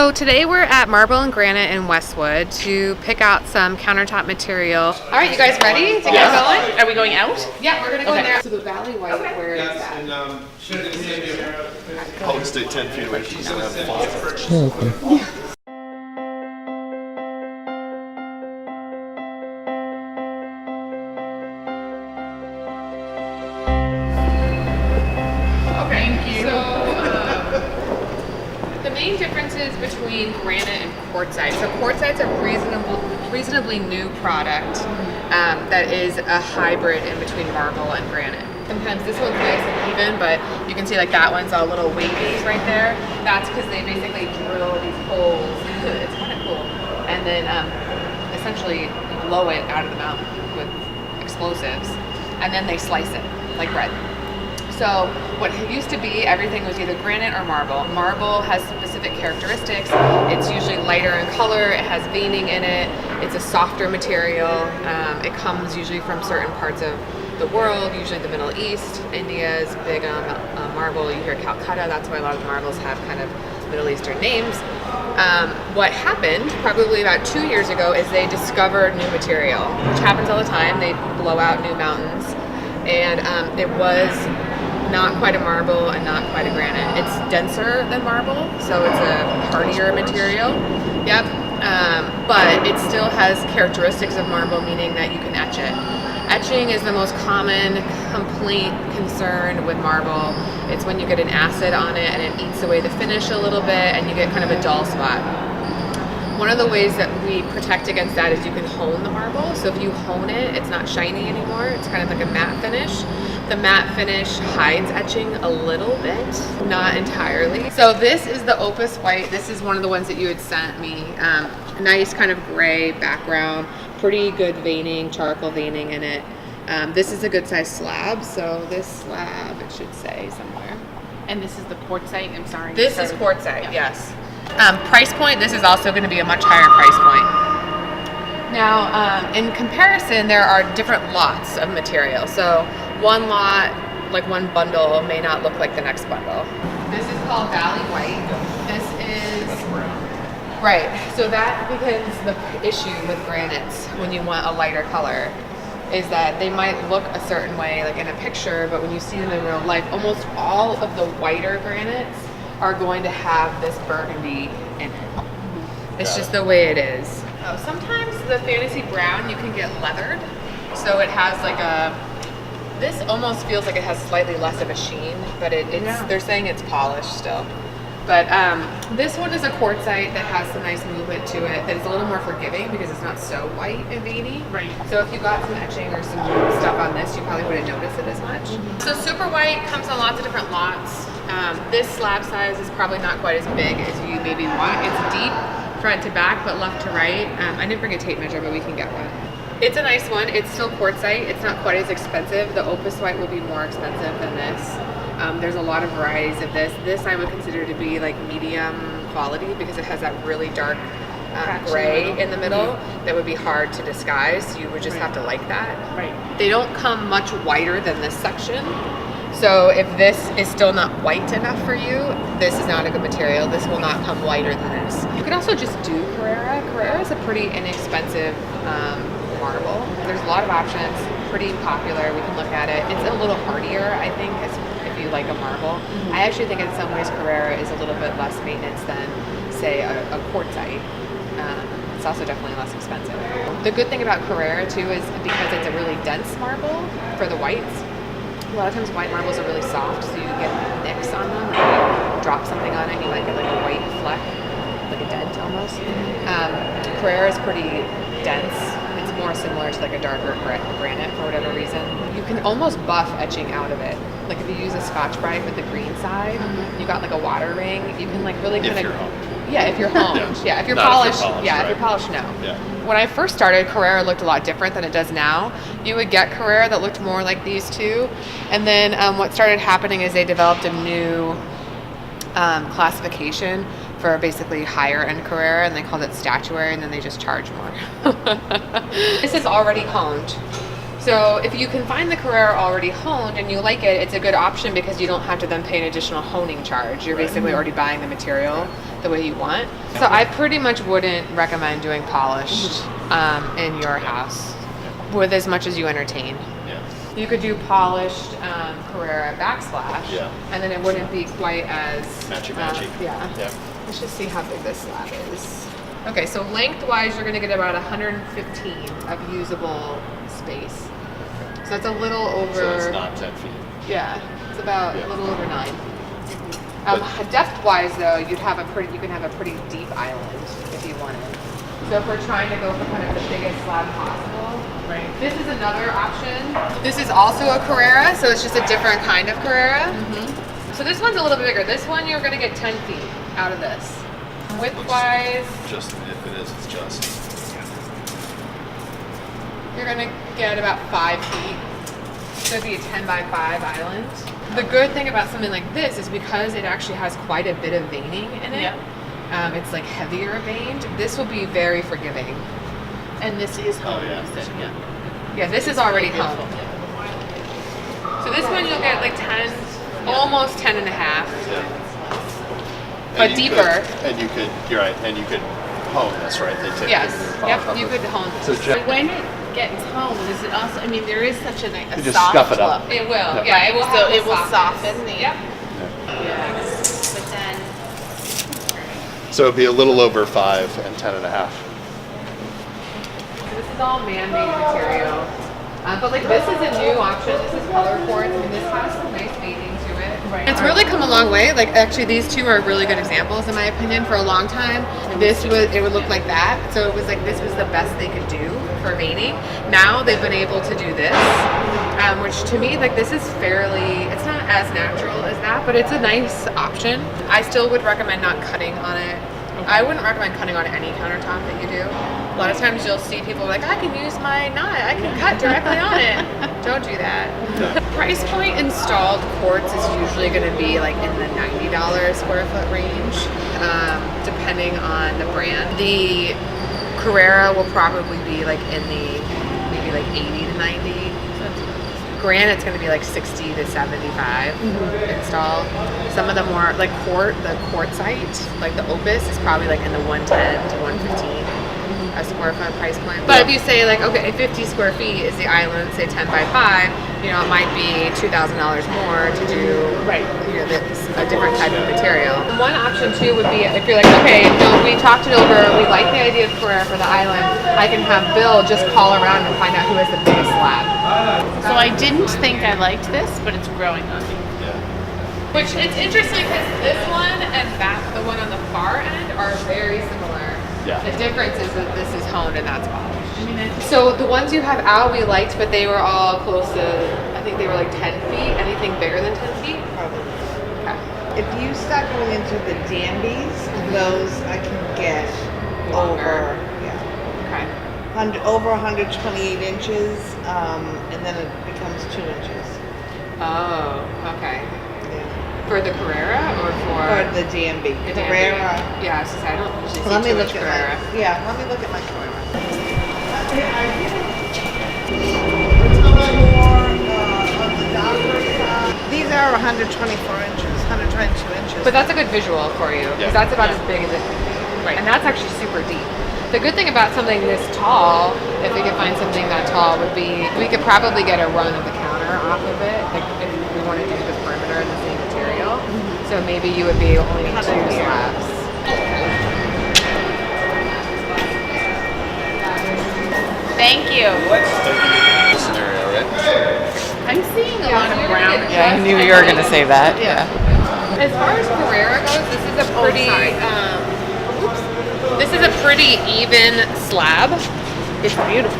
So today we're at Marble and Granite in Westwood to pick out some countertop material. All right, you guys ready to get going? Are we going out? Yeah, we're gonna go in there. So the Valley White, where is that? I'll stay 10 feet away from you. The main differences between granite and quartzite. So quartzite's a reasonably new product that is a hybrid in between marble and granite. Sometimes this one's nice and even, but you can see like that one's a little wavy right there. That's because they basically drill these holes. It's kind of cool. And then essentially blow it out of the mountain with explosives. And then they slice it like bread. So what used to be, everything was either granite or marble. Marble has specific characteristics. It's usually lighter in color, it has veining in it, it's a softer material. It comes usually from certain parts of the world, usually the Middle East. India is big on marble. You hear Calcutta, that's why a lot of the marbles have kind of Middle Eastern names. What happened probably about 2 years ago is they discovered new material, which happens all the time. They blow out new mountains. And it was not quite a marble and not quite a granite. It's denser than marble, so it's a hardier material. Yep, but it still has characteristics of marble, meaning that you can etch it. Etching is the most common complaint concern with marble. It's when you get an acid on it and it eats away the finish a little bit and you get kind of a dull spot. One of the ways that we protect against that is you can hone the marble. So if you hone it, it's not shiny anymore. It's kind of like a matte finish. The matte finish hides etching a little bit, not entirely. So this is the Opus White. This is one of the ones that you had sent me. Nice kind of gray background, pretty good veining, charcoal veining in it. This is a good size slab. So this slab, it should say somewhere. And this is the quartzite, I'm sorry. This is quartzite, yes. Price point, this is also going to be a much higher price point. Now, in comparison, there are different lots of material. So one lot, like one bundle, may not look like the next bundle. This is called Valley White. This is... Right, so that becomes the issue with granites when you want a lighter color, is that they might look a certain way, like in a picture, but when you see them in real life, almost all of the whiter granites are going to have this burgundy in it. It's just the way it is. Sometimes the fantasy brown you can get leathered, so it has like a, this almost feels like it has slightly less of a sheen, but they're saying it's polished still. But this one is a quartzite that has some nice movement to it, that is a little more forgiving because it's not so white and veiny. Right. So if you got some etching or some stuff on this, you probably wouldn't notice it as much. So super white comes in lots of different lots. This slab size is probably not quite as big as you maybe want. It's deep front to back, but left to right. I didn't bring a tape measure, but we can get one. It's a nice one. It's still quartzite. It's not quite as expensive. The Opus White will be more expensive than this. There's a lot of varieties of this. This I would consider to be like medium quality because it has that really dark gray in the middle that would be hard to disguise. You would just have to like that. Right. They don't come much whiter than this section. So if this is still not white enough for you, this is not a good material. This will not come whiter than this. You can also just do Carrara. Carrara is a pretty inexpensive marble. There's a lot of options, pretty popular. We can look at it. It's a little hardier, I think, if you like a marble. I actually think in some ways Carrara is a little bit less maintenance than, say, a quartzite. It's also definitely less expensive. The good thing about Carrara too is because it's a really dense marble for the whites. A lot of times white marbles are really soft, so you get nicks on them. Like you drop something on it, and you might get like a white fleck, like a dent almost. Carrara is pretty dense. It's more similar to like a darker granite for whatever reason. You can almost buff etching out of it. Like if you use a Scotch-Brite with the green side, you got like a water ring. You can like really kind of... Yeah, if you're honed. Yeah, if you're polished. Yeah, if you're polished, no. Yeah. When I first started, Carrara looked a lot different than it does now. You would get Carrara that looked more like these two. And then what started happening is they developed a new classification for basically higher end Carrara, and they called it statuary, and then they just charge more. This is already honed. So if you can find the Carrara already honed and you like it, it's a good option because you don't have to then pay an additional honing charge. You're basically already buying the material. the way you want. So I pretty much wouldn't recommend doing polished in your house with as much as you entertain. Yeah. You could do polished Carrera backsplash, and then it wouldn't be quite as matchy. Yeah. Yeah. Let's just see how big this slab is. Okay, so lengthwise, you're gonna get about 115 of usable space. So that's a little over. So it's not 10 feet. Yeah, it's about a little over 9. But- Depth-wise, though, you can have a pretty deep island if you wanted. So if we're trying to go for kind of the biggest slab possible, right? This is another option. This is also a Carrera, so it's just a different kind of Carrera. So this one's a little bit bigger. This one you're gonna get 10 feet out of this. Width-wise, Just if it is, it's just. you're gonna get about 5 feet. So it'd be a 10 by 5 island. The good thing about something like this is because it actually has quite a bit of veining in it. It's like heavier veined. This will be very forgiving. And this is home. yeah. You said, yeah. Yeah, this is already home. So this one you'll get like 10, almost 10 and a half. But deeper. You're right, and you could hone this, right? They take Yes. the Yep. top You of could it. hone. So But when it gets home, is it also? I mean, there is such a You just soft scuff it up. look. It will. Yeah. Yeah, it will. So have it will softness. soften the. Yep. But then. So it'd be a little over 5 and 10 and a half. So this is all man-made material. But like this is a new option. This is color quartz. I mean, this has some nice veining to it. Right. It's really come a long way. Like actually, these two are really good examples in my opinion. For a long time, it would look like that. So it was like this was the best they could do for veining. Now they've been able to do this, which to me, like this is fairly. It's not as natural as that, but it's a nice option. I still would recommend not cutting on it. I wouldn't recommend cutting on any countertop that you do. A lot of times you'll see people like, I can use my knot, I can cut directly on it. Don't do that. Price point installed quartz is usually going to be like in the $90 square foot range, depending on the brand. The Carrera will probably be like in the maybe like 80 to 90. Granite's going to be like 60 to 75 install. Some of the more like the quartzite, like the Opus, is probably like in the 110 to 115 a square foot price point. But if you say like, okay, 50 square feet is the island, say 10 by 5, you know, it might be $2,000 more to do you know, a different type of material. One option too would be if you're like, okay, no, we talked it over, we like the idea of Carrera for the island, I can have Bill just call around and find out who has the biggest slab. So I didn't think I liked this, but it's growing on me. Which it's interesting because this one and the one on the far end are very similar. Yeah. The difference is that this is honed and that's polished. So the ones you have out we liked, but they were all close to, I think they were like 10 feet. Anything bigger than 10 feet? Probably. Okay. If you start going into the dandies, those I can get Longer. over, Okay. over 128 inches, and then it becomes 2 inches. Oh, okay. Yeah. For the Carrera or For for the DMB. the Carrera. DMB? Yeah, I was just saying, I don't usually see Let me 2 look inch at Carrera. let me look at my Carrera. These are 124 inches, 122 inches. But that's a good visual for you because that's about as big as it can be. Right. And that's actually super deep. The good thing about something this tall, if we could find something that tall, would be we could probably get a run of the counter off of it, like if we want to do the perimeter in the same material. So maybe you would be only 2 slabs. Thank you. Scenario, right? I'm seeing a lot of brown. Yeah, I knew you were going to say that. Yeah. As far as Carrera goes, this is a pretty this is a pretty even slab. It's beautiful.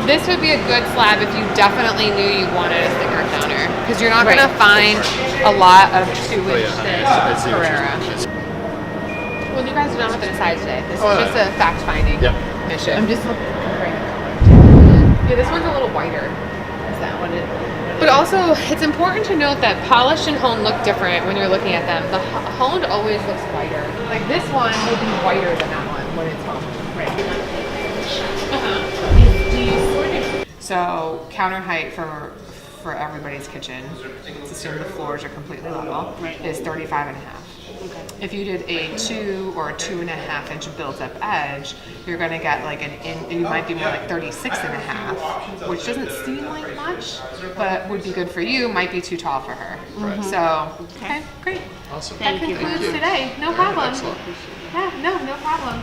This would be a good slab if you definitely knew you wanted a thicker counter because you're not going to find a lot of 2-inch thick I see what you're Carrera. saying. Well, you guys do not have to decide today. This is just a fact-finding mission. I'm just looking. Yeah, this one's a little whiter. Is that what it? But also, it's important to note that polished and honed look different when you're looking at them. The honed always looks whiter. Like this one will be whiter than that one when it's honed. Right. So counter height for everybody's kitchen, let's assume the floors are completely level, is 35 and a half. If you did a 2 or 2.5 inch built up edge, you're gonna get like you might be more like 36.5, which doesn't seem like much, but would be good for you, might be too tall for her. So, okay, great. Awesome. That Thank you. concludes today. No problem. Excellent. Yeah, no problem.